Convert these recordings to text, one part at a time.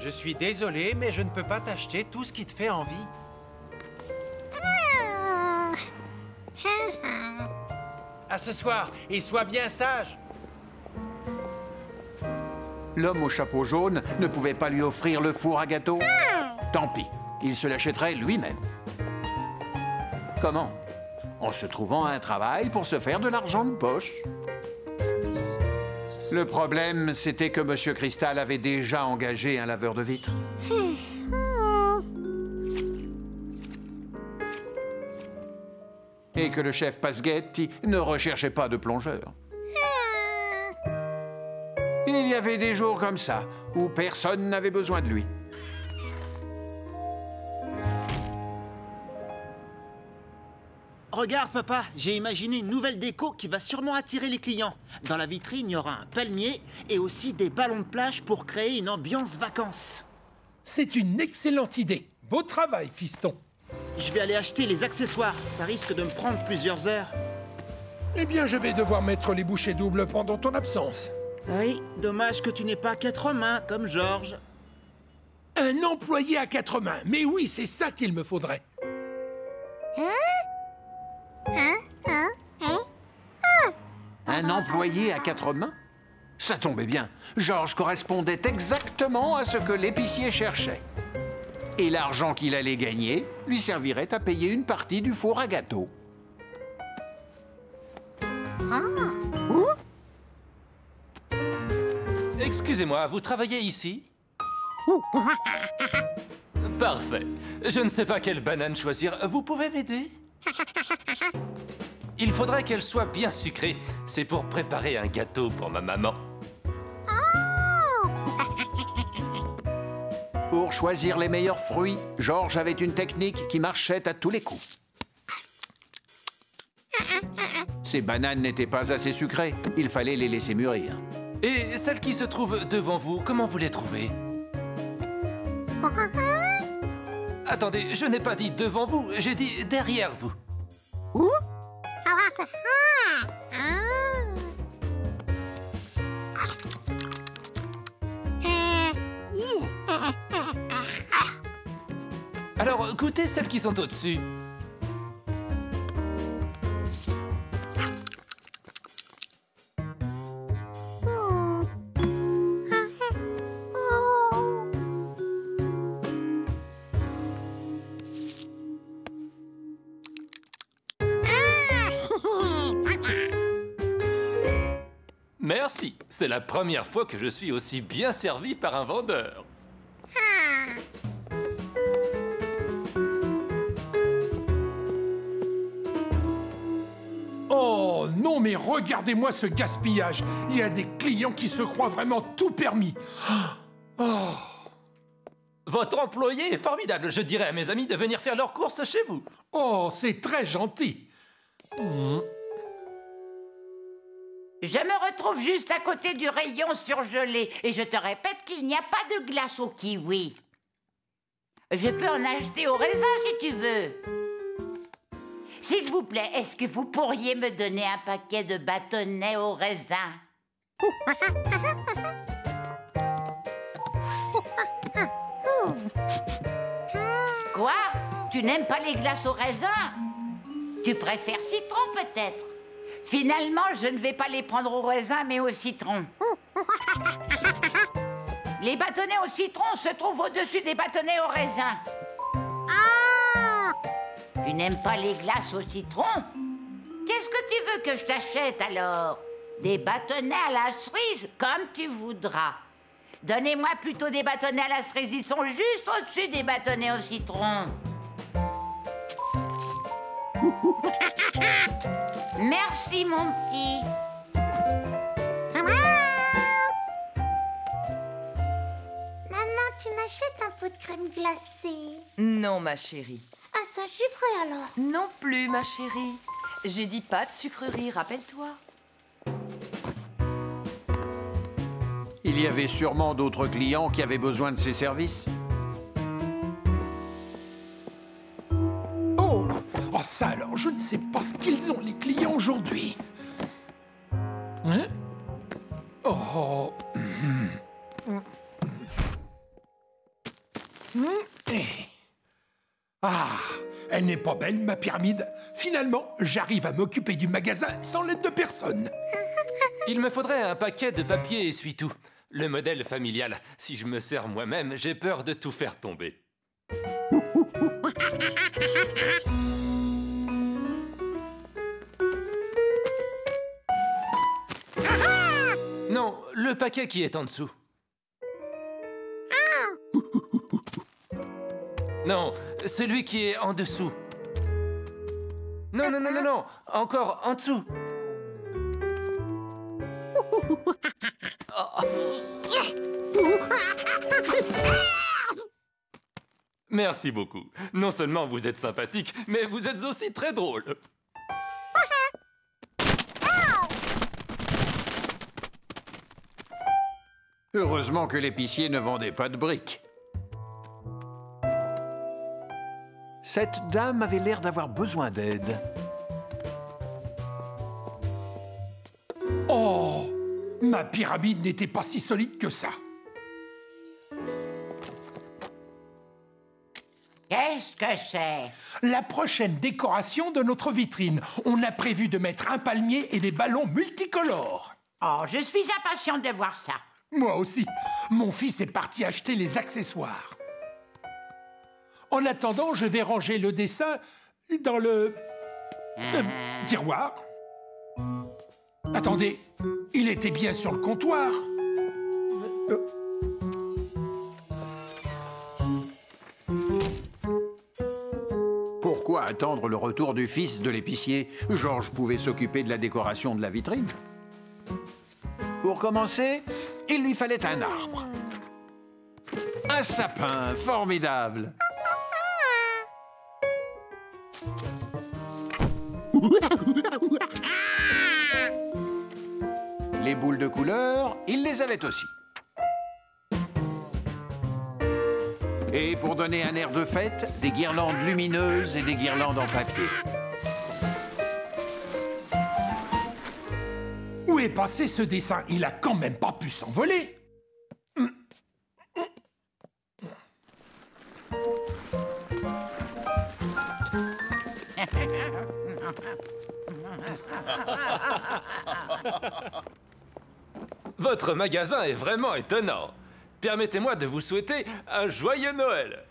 Je suis désolé, mais je ne peux pas t'acheter tout ce qui te fait envie. À ce soir, et sois bien sage. L'homme au chapeau jaune ne pouvait pas lui offrir le four à gâteau. Tant pis, il se l'achèterait lui-même. Comment? En se trouvant un travail pour se faire de l'argent de poche. Le problème, c'était que M. Cristal avait déjà engagé un laveur de vitres. Et que le chef Pasghetti ne recherchait pas de plongeur. Il y avait des jours comme ça, où personne n'avait besoin de lui. Regarde, papa, j'ai imaginé une nouvelle déco qui va sûrement attirer les clients. Dans la vitrine, il y aura un palmier et aussi des ballons de plage pour créer une ambiance vacances. C'est une excellente idée. Beau travail, fiston. Je vais aller acheter les accessoires. Ça risque de me prendre plusieurs heures. Eh bien, je vais devoir mettre les bouchées doubles pendant ton absence. Oui, dommage que tu n'aies pas 4 mains, comme Georges. Un employé à 4 mains. Mais oui, c'est ça qu'il me faudrait. Un employé à 4 mains? Ça tombait bien. Georges correspondait exactement à ce que l'épicier cherchait. Et l'argent qu'il allait gagner lui servirait à payer une partie du four à gâteau. Excusez-moi, vous travaillez ici? Parfait. Je ne sais pas quelle banane choisir. Vous pouvez m'aider? Il faudrait qu'elle soit bien sucrée. C'est pour préparer un gâteau pour ma maman. Pour choisir les meilleurs fruits, Georges avait une technique qui marchait à tous les coups. Ces bananes n'étaient pas assez sucrées. Il fallait les laisser mûrir. Et celles qui se trouvent devant vous, comment vous les trouvez? Attendez, je n'ai pas dit devant vous, j'ai dit derrière vous. Alors, goûtez celles qui sont au-dessus. Merci, c'est la première fois que je suis aussi bien servi par un vendeur. Oh non, mais regardez-moi ce gaspillage. Il y a des clients qui se croient vraiment tout permis. Oh. Votre employé est formidable. Je dirais à mes amis de venir faire leurs courses chez vous. Oh, c'est très gentil. Je me retrouve juste à côté du rayon surgelé et je te répète qu'il n'y a pas de glace au kiwi. Je peux en acheter au raisin si tu veux. S'il vous plaît, est-ce que vous pourriez me donner un paquet de bâtonnets au raisin? Quoi? Tu n'aimes pas les glaces au raisin? Tu préfères citron peut-être? Finalement, je ne vais pas les prendre au raisin, mais au citron. Les bâtonnets au citron se trouvent au-dessus des bâtonnets au raisin. Tu n'aimes pas les glaces au citron? Qu'est-ce que tu veux que je t'achète alors? Des bâtonnets à la cerise, comme tu voudras. Donnez-moi plutôt des bâtonnets à la cerise, ils sont juste au-dessus des bâtonnets au citron. Merci, mon petit. Maman, tu m'achètes un pot de crème glacée? Non, ma chérie. Ah, ça, j'y ferai alors. Non plus, ma chérie. J'ai dit pas de sucrerie, rappelle-toi. Il y avait sûrement d'autres clients qui avaient besoin de ses services. Oh, ça alors, je ne sais pas ce qu'ils ont les clients aujourd'hui. Hein? Oh. Ah, elle n'est pas belle, ma pyramide. Finalement, j'arrive à m'occuper du magasin sans l'aide de personne. Il me faudrait un paquet de papier essuie-tout. Le modèle familial. Si je me sers moi-même, j'ai peur de tout faire tomber. Non, le paquet qui est en dessous. Non, celui qui est en dessous. Non, non, non, non, non, encore en dessous. Merci beaucoup. Non seulement vous êtes sympathique, mais vous êtes aussi très drôle. Heureusement que l'épicier ne vendait pas de briques. Cette dame avait l'air d'avoir besoin d'aide. Oh, ma pyramide n'était pas si solide que ça. Qu'est-ce que c'est? La prochaine décoration de notre vitrine. On a prévu de mettre un palmier et des ballons multicolores. Oh, je suis impatiente de voir ça. Moi aussi. Mon fils est parti acheter les accessoires. En attendant, je vais ranger le dessin dans le tiroir. Attendez, il était bien sur le comptoir. Pourquoi attendre le retour du fils de l'épicier? Georges pouvait s'occuper de la décoration de la vitrine. Pour commencer, il lui fallait un arbre. Un sapin, formidable. Les boules de couleur, il les avait aussi. Et pour donner un air de fête, des guirlandes lumineuses et des guirlandes en papier. Où est passé ce dessin? Il a quand même pas pu s'envoler. Votre magasin est vraiment étonnant. Permettez-moi de vous souhaiter un joyeux Noël.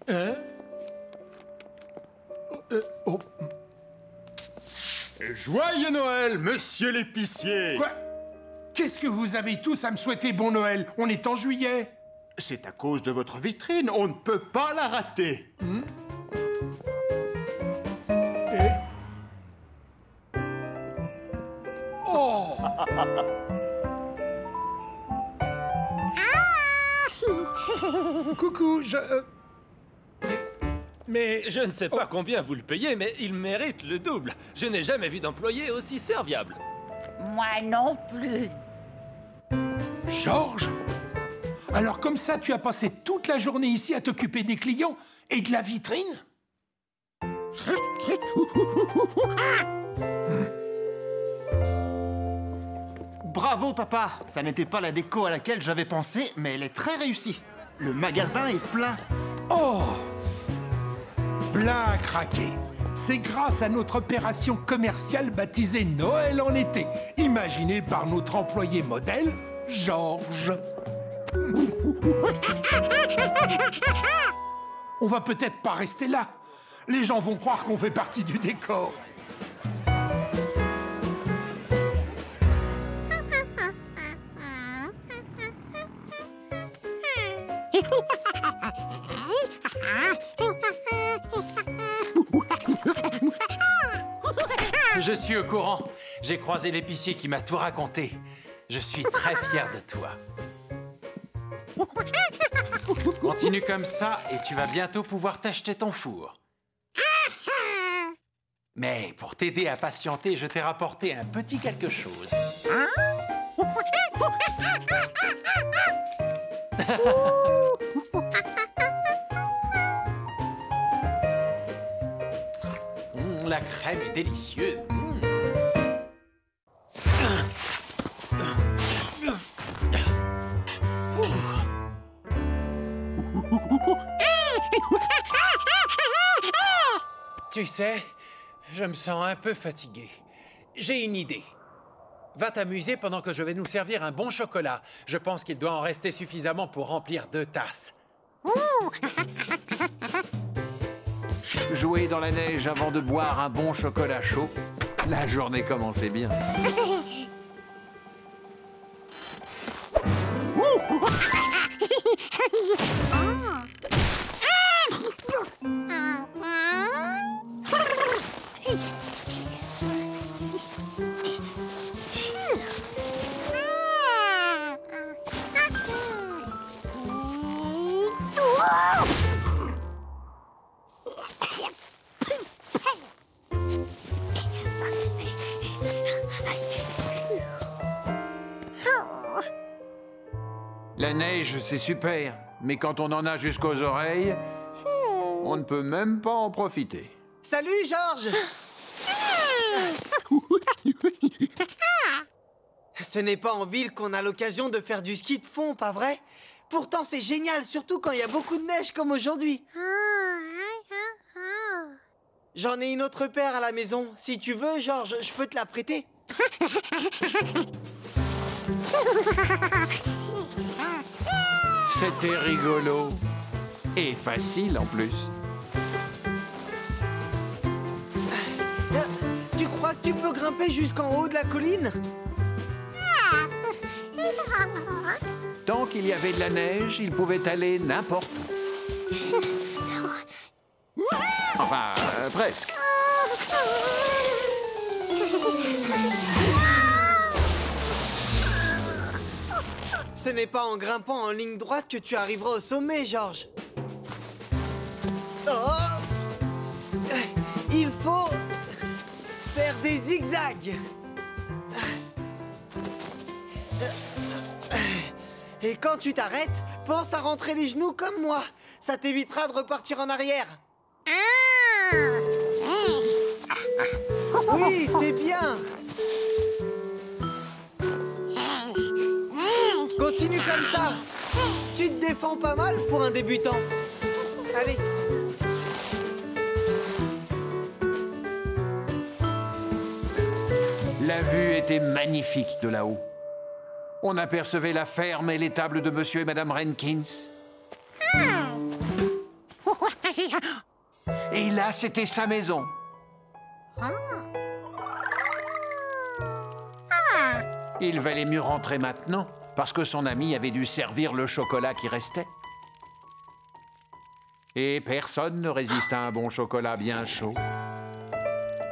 Hein? Oh. Joyeux Noël, monsieur l'épicier! Quoi? Qu'est-ce que vous avez tous à me souhaiter bon Noël? On est en juillet. C'est à cause de votre vitrine, on ne peut pas la rater. Oh! Coucou, Mais... Je ne sais pas combien vous le payez, mais il mérite le double. Je n'ai jamais vu d'employé aussi serviable. Moi non plus. Georges? Alors comme ça, tu as passé toute la journée ici à t'occuper des clients et de la vitrine? Bravo, papa! Ça n'était pas la déco à laquelle j'avais pensé, mais elle est très réussie. Le magasin est plein. Oh! Plein à craquer. C'est grâce à notre opération commerciale baptisée Noël en été, imaginée par notre employé modèle, Georges. On va peut-être pas rester là. Les gens vont croire qu'on fait partie du décor. Je suis au courant. J'ai croisé l'épicier qui m'a tout raconté. Je suis très fier de toi. Continue comme ça et tu vas bientôt pouvoir t'acheter ton four. Mais pour t'aider à patienter, je t'ai rapporté un petit quelque chose. La crème est délicieuse. Tu sais, je me sens un peu fatigué. J'ai une idée. Va t'amuser pendant que je vais nous servir un bon chocolat. Je pense qu'il doit en rester suffisamment pour remplir 2 tasses. Jouer dans la neige avant de boire un bon chocolat chaud, la journée commençait bien. La neige, c'est super, mais quand on en a jusqu'aux oreilles, on ne peut même pas en profiter. Salut, Georges! Ce n'est pas en ville qu'on a l'occasion de faire du ski de fond, pas vrai? Pourtant, c'est génial, surtout quand il y a beaucoup de neige comme aujourd'hui. J'en ai une autre paire à la maison. Si tu veux, Georges, je peux te la prêter. C'était rigolo. Et facile en plus. Tu crois que tu peux grimper jusqu'en haut de la colline? Tant qu'il y avait de la neige, il pouvait aller n'importe où. Enfin, presque. Ce n'est pas en grimpant en ligne droite que tu arriveras au sommet, Georges. Oh! Il faut faire des zigzags. Et quand tu t'arrêtes, pense à rentrer les genoux comme moi. Ça t'évitera de repartir en arrière. Oui, c'est bien. Continue comme ça. Tu te défends pas mal pour un débutant. Allez. La vue était magnifique de là-haut. On apercevait la ferme et l'étable de Monsieur et Madame Rankins. Et là, c'était sa maison. Il valait mieux rentrer maintenant, parce que son ami avait dû servir le chocolat qui restait. Et personne ne résiste à un bon chocolat bien chaud.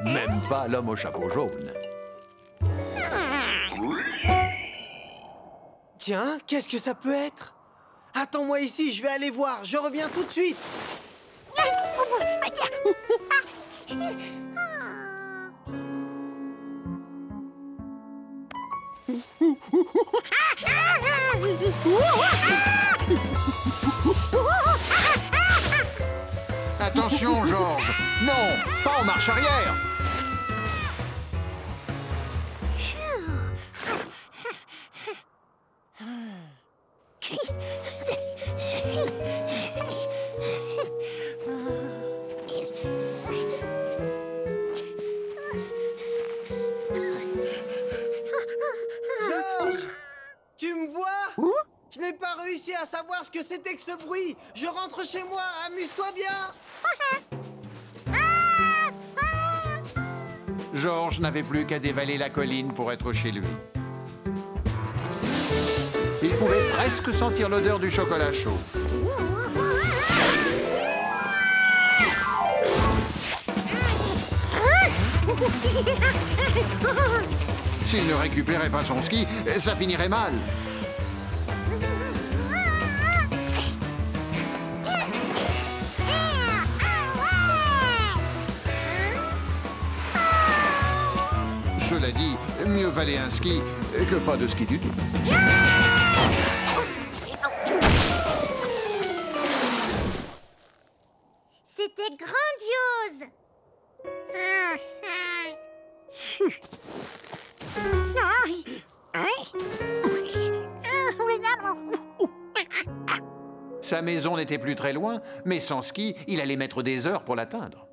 Même pas l'homme au chapeau jaune. Tiens, qu'est-ce que ça peut être? Attends-moi ici, je vais aller voir. Je reviens tout de suite. Attention, Georges! Non, pas en marche arrière! Georges! Tu me vois? Je n'ai pas réussi à savoir ce que c'était que ce bruit. Je rentre chez moi, amuse-toi bien. Georges n'avait plus qu'à dévaler la colline pour être chez lui. Il pouvait presque sentir l'odeur du chocolat chaud. S'il ne récupérait pas son ski, ça finirait mal. Cela dit, mieux valait un ski que pas de ski du tout. C'était grandiose. Sa maison n'était plus très loin, mais sans ski, il allait mettre des heures pour l'atteindre.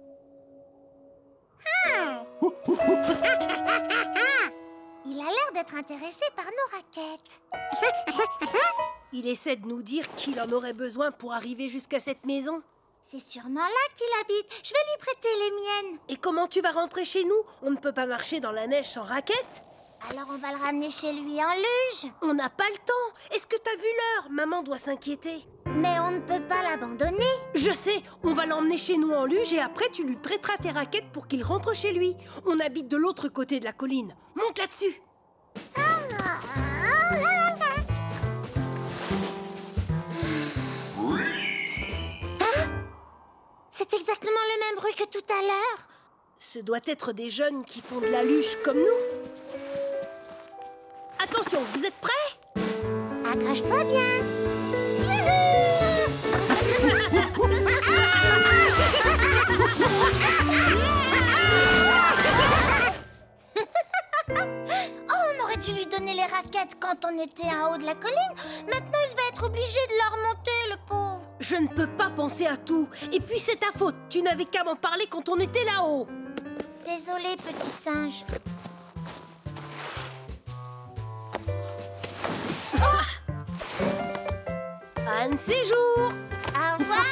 Il a l'air d'être intéressé par nos raquettes. Il essaie de nous dire qu'il en aurait besoin pour arriver jusqu'à cette maison. C'est sûrement là qu'il habite. Je vais lui prêter les miennes. Et comment tu vas rentrer chez nous? On ne peut pas marcher dans la neige sans raquettes. Alors on va le ramener chez lui en luge. On n'a pas le temps. Est-ce que t'as vu l'heure? Maman doit s'inquiéter. Mais on ne peut pas l'abandonner. Je sais, on va l'emmener chez nous en luge et après tu lui prêteras tes raquettes pour qu'il rentre chez lui. On habite de l'autre côté de la colline. Monte là-dessus. C'est exactement le même bruit que tout à l'heure. Ce doit être des jeunes qui font de la luge comme nous. Attention, vous êtes prêts? Accroche-toi bien. Oh, on aurait dû lui donner les raquettes quand on était en haut de la colline. Maintenant, il va être obligé de la remonter, le pauvre. Je ne peux pas penser à tout. Et puis c'est ta faute. Tu n'avais qu'à m'en parler quand on était là-haut. Désolé, petit singe. Anne séjour. Au revoir.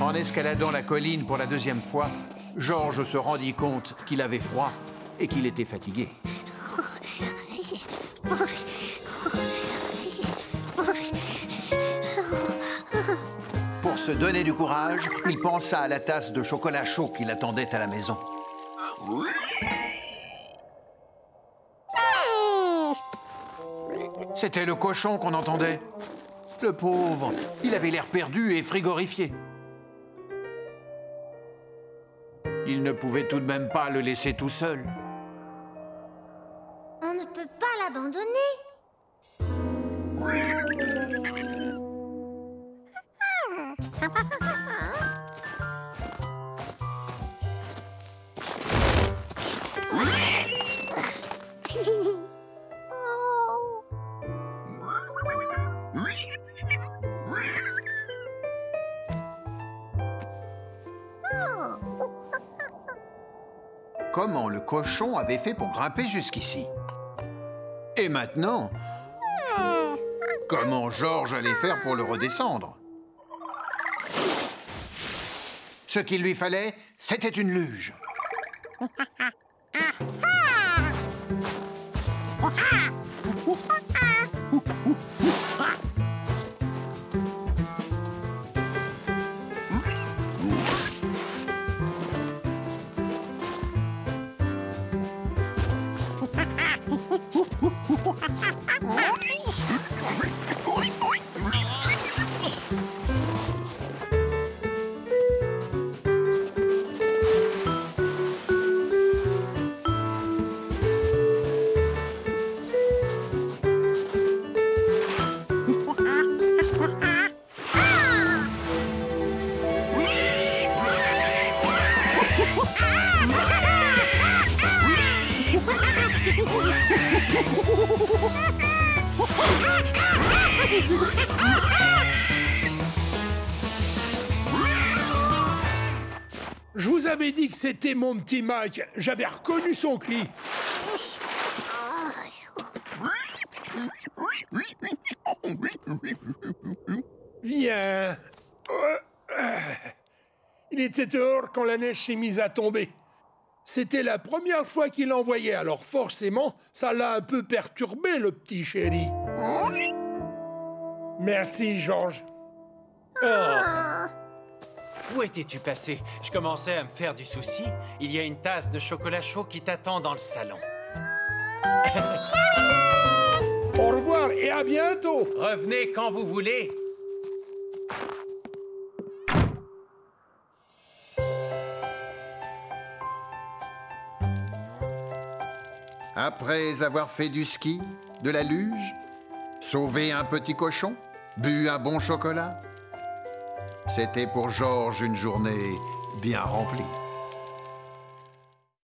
En escaladant la colline pour la deuxième fois, Georges se rendit compte qu'il avait froid et qu'il était fatigué. Pour se donner du courage, il pensa à la tasse de chocolat chaud qui l'attendait à la maison. C'était le cochon qu'on entendait. Le pauvre, il avait l'air perdu et frigorifié. Il ne pouvait tout de même pas le laisser tout seul. On ne peut pas l'abandonner. Comment le cochon avait fait pour grimper jusqu'ici? Et maintenant, comment Georges allait faire pour le redescendre? Ce qu'il lui fallait, c'était une luge. Je vous avais dit que c'était mon petit Mac. J'avais reconnu son cri. Viens. Il était dehors quand la neige s'est mise à tomber. C'était la première fois qu'il l'envoyait, alors forcément, ça l'a un peu perturbé, le petit chéri. Merci, Georges. Où étais-tu passé? Je commençais à me faire du souci. Il y a une tasse de chocolat chaud qui t'attend dans le salon. Au revoir et à bientôt. Revenez quand vous voulez. Après avoir fait du ski, de la luge, sauvé un petit cochon, bu un bon chocolat, c'était pour Georges une journée bien remplie.